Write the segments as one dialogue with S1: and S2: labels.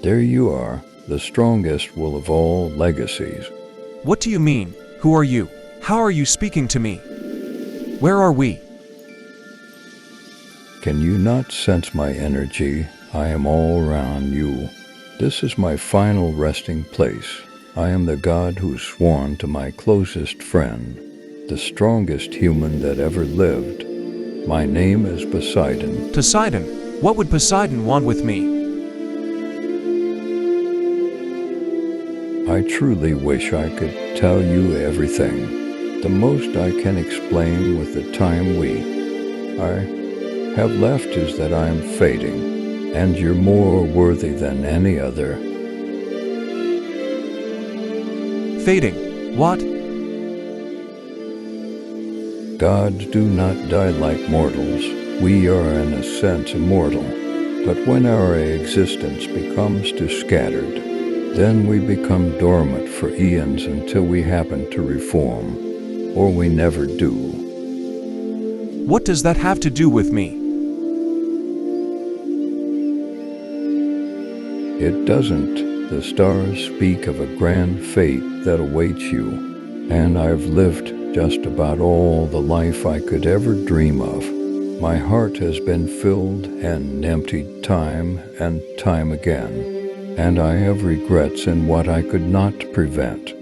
S1: There you are, the strongest will of all legacies.
S2: What do you mean? Who are you? How are you speaking to me? Where are we?
S1: Can you not sense my energy? I am all around you. This is my final resting place. I am the god who sworn to my closest friend, the strongest human that ever lived. My name is Poseidon.
S2: Poseidon? What would Poseidon want with me?
S1: I truly wish I could tell you everything. The most I can explain with the time I have left is that I am fading, and you're more worthy than any other.
S2: Fading? What?
S1: Gods do not die like mortals. We are in a sense immortal. But when our existence becomes too scattered, then we become dormant for eons until we happen to reform, or we never do.
S2: What does that have to do with me?
S1: It doesn't. The stars speak of a grand fate that awaits you, and I've lived just about all the life I could ever dream of. My heart has been filled and emptied time and time again. And I have regrets in what I could not prevent,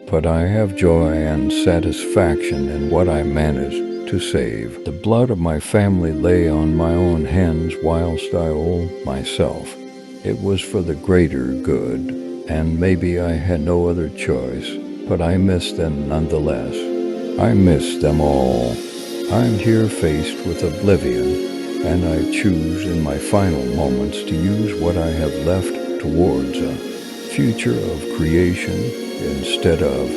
S1: but I have joy and satisfaction in what I managed to save. The blood of my family lay on my own hands whilst I owe myself. It was for the greater good, and maybe I had no other choice, but I miss them nonetheless. I miss them all. I'm here faced with oblivion, and I choose in my final moments to use what I have left towards a future of creation instead of.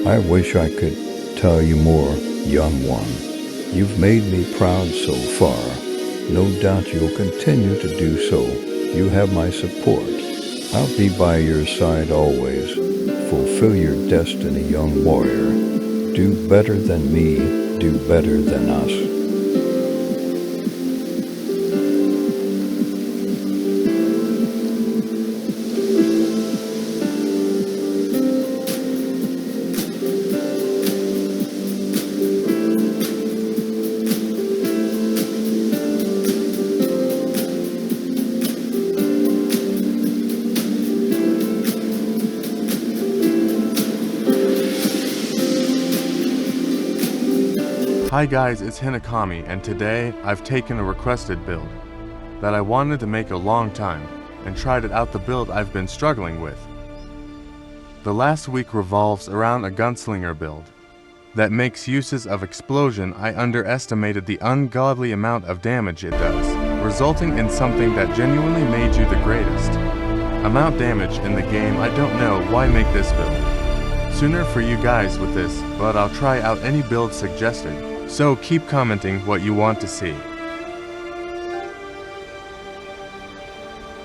S1: I wish I could tell you more, young one. You've made me proud so far. No doubt you'll continue to do so. You have my support. I'll be by your side always. Fulfill your destiny, young warrior. Do better than me. Do better than us.
S3: Hi guys, it's Hinakami, and today I've taken a requested build that I wanted to make a long time and tried it out, the build I've been struggling with. The last week revolves around a gunslinger build that makes uses of explosion. I underestimated the ungodly amount of damage it does, resulting in something that genuinely made you the greatest amount damage in the game. I don't know why make this build sooner for you guys with this, but I'll try out any build suggested. So keep commenting what you want to see.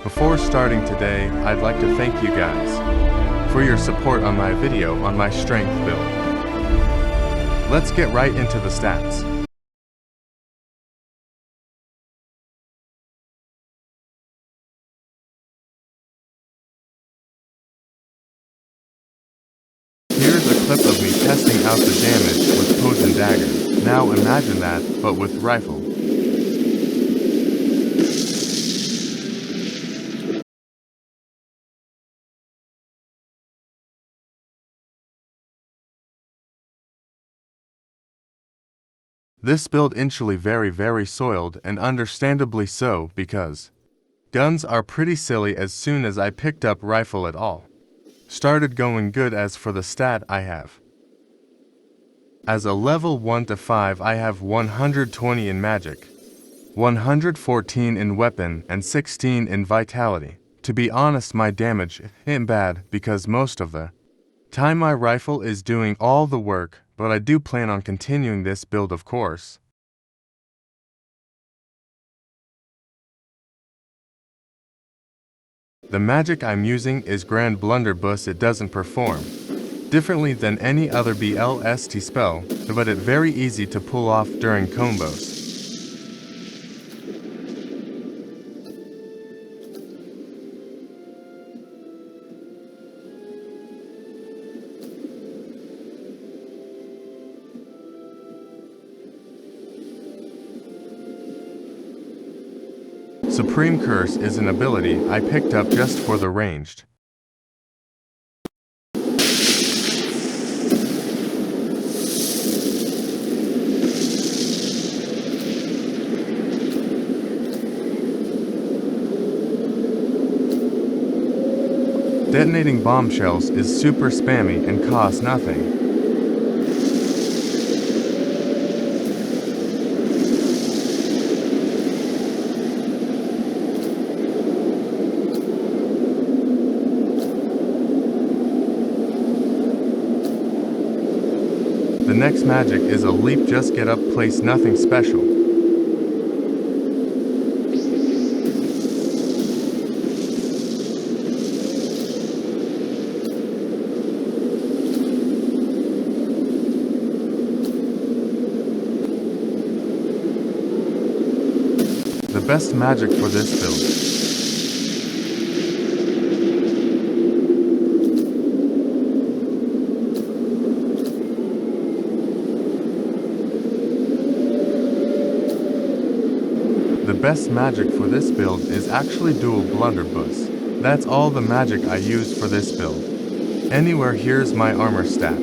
S3: Before starting today, I'd like to thank you guys for your support on my video on my strength build. Let's get right into the stats. Here's a clip of me testing out the damage with poison dagger. Now imagine that, but with rifle. This build initially very soiled, and understandably so, because guns are pretty silly. As soon as I picked up rifle at all, started going good. As for the stat I have, as a level 1 to 5 I have 120 in magic, 114 in weapon, and 16 in vitality. To be honest, my damage ain't bad because most of the time my rifle is doing all the work, but I do plan on continuing this build, of course. The magic I'm using is Grand Blunderbuss. It doesn't perform differently than any other BLST spell, but it's very easy to pull off during combos. Supreme Curse is an ability I picked up just for the ranged. Detonating bombshells is super spammy and costs nothing. The next magic is a leap just get up place nothing special. The best magic for this build. The best magic for this build is actually dual blunderbuss. That's all the magic I use for this build. Anywhere here's my armor stat.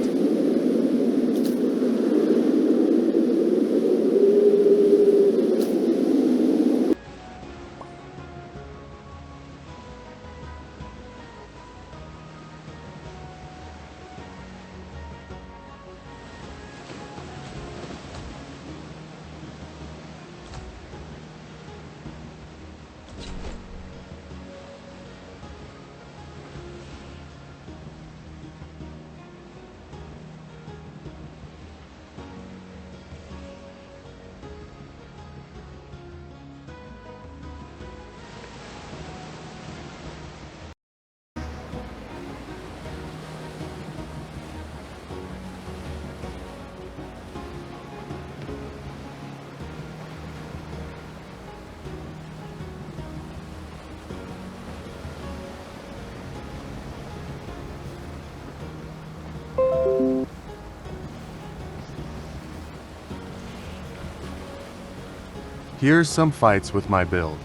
S3: Here's some fights with my build.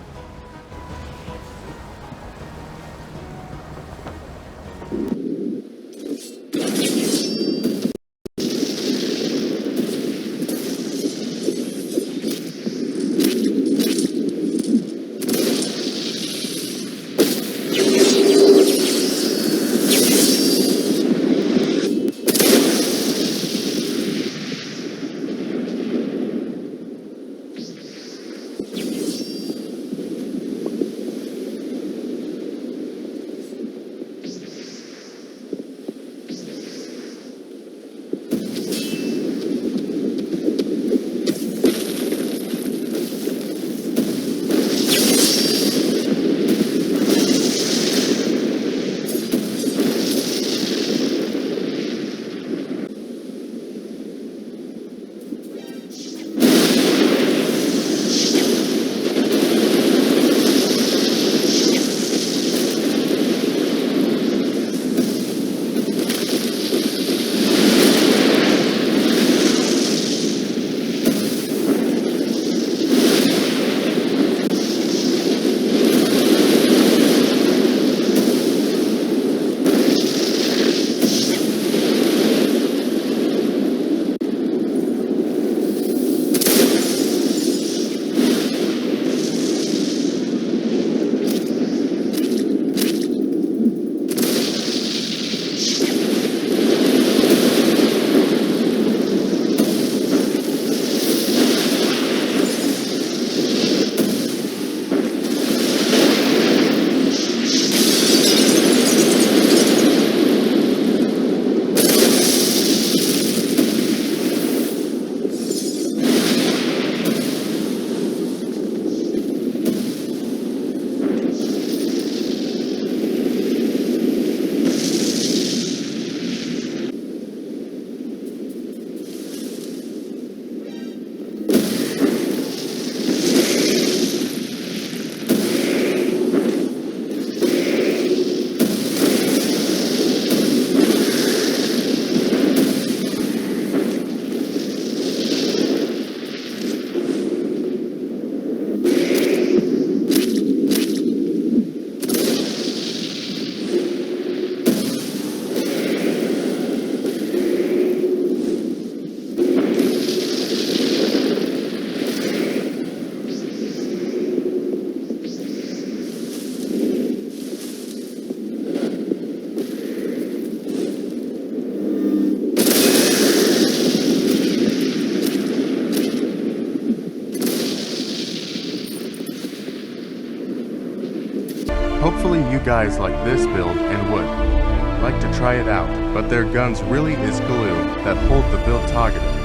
S3: Hopefully you guys like this build and would like to try it out, but their guns really is glue that hold the build targeted.